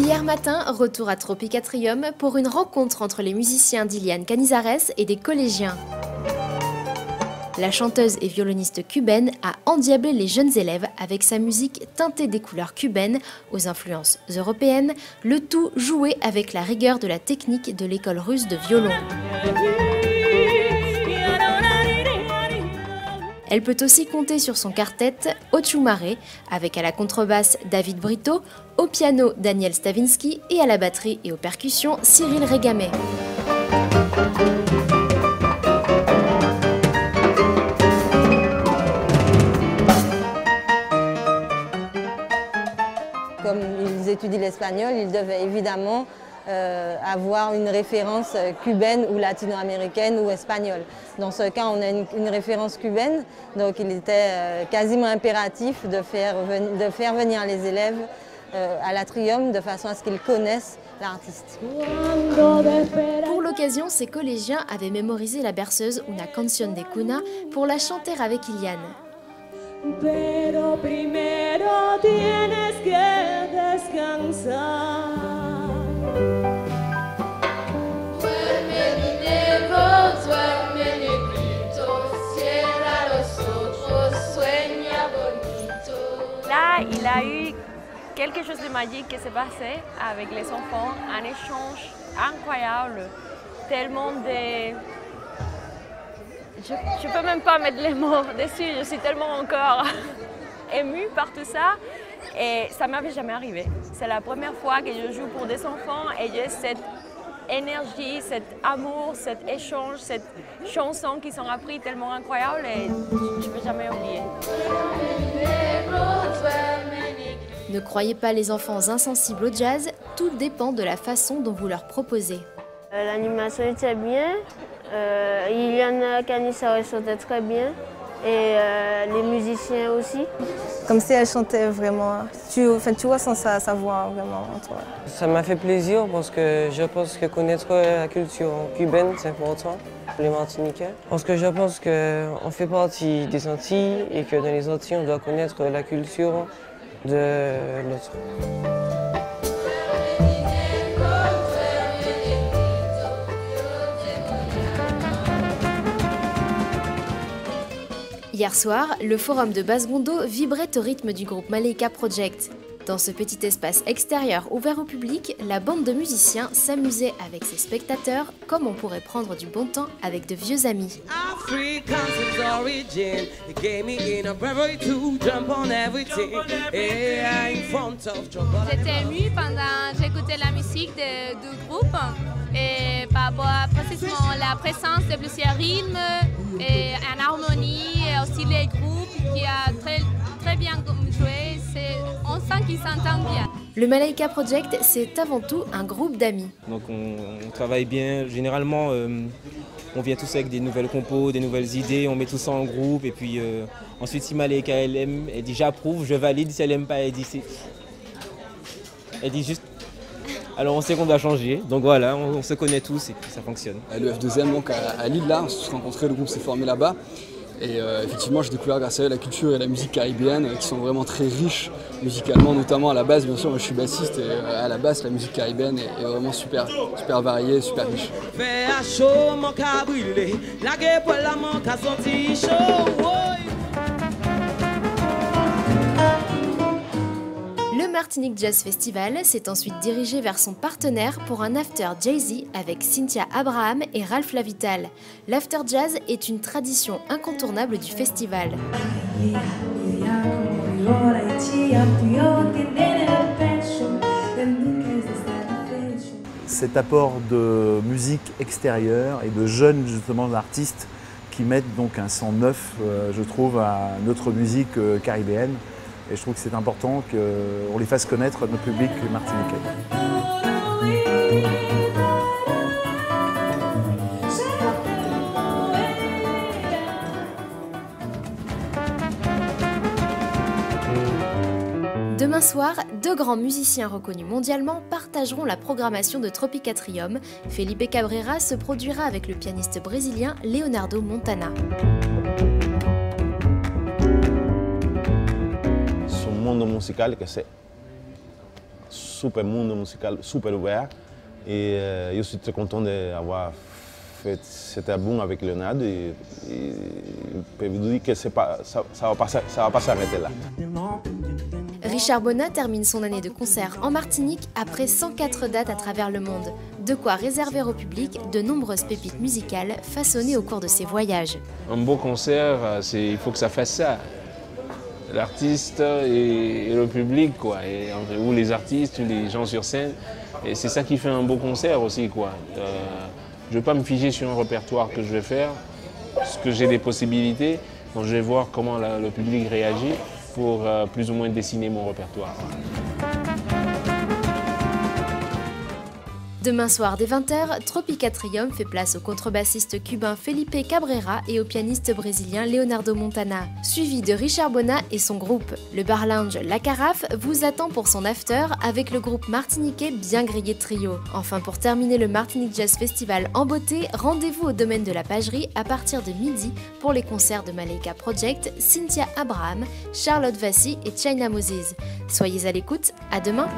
Hier matin, retour à Tropicatrium pour une rencontre entre les musiciens d'Iliane Canizares et des collégiens. La chanteuse et violoniste cubaine a endiablé les jeunes élèves avec sa musique teintée des couleurs cubaines aux influences européennes, le tout joué avec la rigueur de la technique de l'école russe de violon. Elle peut aussi compter sur son quartet Ochumare, avec à la contrebasse David Brito, au piano Daniel Stavinsky et à la batterie et aux percussions Cyril Régamé. Comme ils étudient l'espagnol, ils devaient évidemment avoir une référence cubaine ou latino-américaine ou espagnole. Dans ce cas, on a une référence cubaine, donc il était quasiment impératif de faire venir les élèves à l'Atrium de façon à ce qu'ils connaissent l'artiste. Pour l'occasion, ces collégiens avaient mémorisé la berceuse Una canción de cuna pour la chanter avec Iliane. Pero primero tienes que descansar. Là, il a eu quelque chose de magique qui s'est passé avec les enfants, un échange incroyable, tellement de... Je ne peux même pas mettre les mots dessus, je suis tellement encore émue par tout ça et ça ne m'avait jamais arrivé. C'est la première fois que je joue pour des enfants et j'ai cette énergie, cet amour, cet échange, cette chanson qui sont appris tellement incroyable et je ne peux jamais oublier. Ne croyez pas les enfants insensibles au jazz, tout dépend de la façon dont vous leur proposez. L'animation était bien, Iliane Canizares chantait très bien et les musiciens aussi. Comme si elle chantait vraiment, tu vois sans sa voix vraiment. Ça m'a fait plaisir parce que je pense que connaître la culture cubaine c'est important pour les Martiniquais. Parce que je pense qu'on fait partie des Antilles et que dans les Antilles on doit connaître la culture de l'autre. Hier soir, le forum de Basse-Gondo vibrait au rythme du groupe Malaika Project. Dans ce petit espace extérieur ouvert au public, la bande de musiciens s'amusait avec ses spectateurs comme on pourrait prendre du bon temps avec de vieux amis. J'étais émue pendant que j'écoutais la musique du groupe et par rapport à précisément la présence de plusieurs rythmes et en harmonie et aussi les groupes qui a très bien joué. On sent qu'ils s'entendent bien. Le Malaika Project, c'est avant tout un groupe d'amis. Donc on travaille bien. Généralement, on vient tous avec des nouvelles compos, des nouvelles idées, on met tout ça en groupe. Et puis ensuite, si Malaika elle aime, elle dit j'approuve, je valide. Si elle n'aime pas, elle dit juste. Alors on sait qu'on doit changer. Donc voilà, on se connaît tous et puis ça fonctionne. Le F2M donc à Lille, là, on s'est rencontrés, le groupe s'est formé là-bas. Et effectivement, j'ai découvert grâce à eux la culture et la musique caribéenne qui sont vraiment très riches musicalement, notamment à la base. Bien sûr, moi je suis bassiste et à la basse, la musique caribéenne est vraiment super variée, super riche. Le Martinique Jazz Festival s'est ensuite dirigé vers son partenaire pour un after Jay-Z avec Cynthia Abraham et Ralph Lavital. L'after jazz est une tradition incontournable du festival. Cet apport de musique extérieure et de jeunes justement artistes qui mettent donc un sang neuf, je trouve, à notre musique caribéenne. Et je trouve que c'est important qu'on les fasse connaître à notre public martiniquais. Demain soir, deux grands musiciens reconnus mondialement partageront la programmation de Tropicatrium. Felipe Cabrera se produira avec le pianiste brésilien Leonardo Montana. Mundo musical que es super mundo musical super ouvert. Et je suis très content d'avoir fait cet album avec Leonardo. Et je peux vous dire que ça va pas s'arrêter là. Richard Bona termine son année de concert en Martinique après 104 dates à travers le monde. De quoi réserver au public de nombreuses pépites musicales façonnées au cours de ses voyages. Un beau concert, il faut que ça fasse ça. L'artiste et le public, quoi. Ou les artistes, ou les gens sur scène. Et c'est ça qui fait un beau concert aussi, quoi. Je ne vais pas me figer sur un répertoire que je vais faire, parce que j'ai des possibilités. Donc je vais voir comment le public réagit pour plus ou moins dessiner mon répertoire. Demain soir dès 20h, Tropicatrium fait place au contrebassiste cubain Felipe Cabrera et au pianiste brésilien Leonardo Montana, suivi de Richard Bona et son groupe. Le bar lounge La Carafe vous attend pour son after avec le groupe martiniquais Bien Grillé Trio. Enfin, pour terminer le Martinique Jazz Festival en beauté, rendez-vous au domaine de la Pagerie à partir de midi pour les concerts de Malika Project, Cynthia Abraham, Charlotte Vassy et China Moses. Soyez à l'écoute, à demain!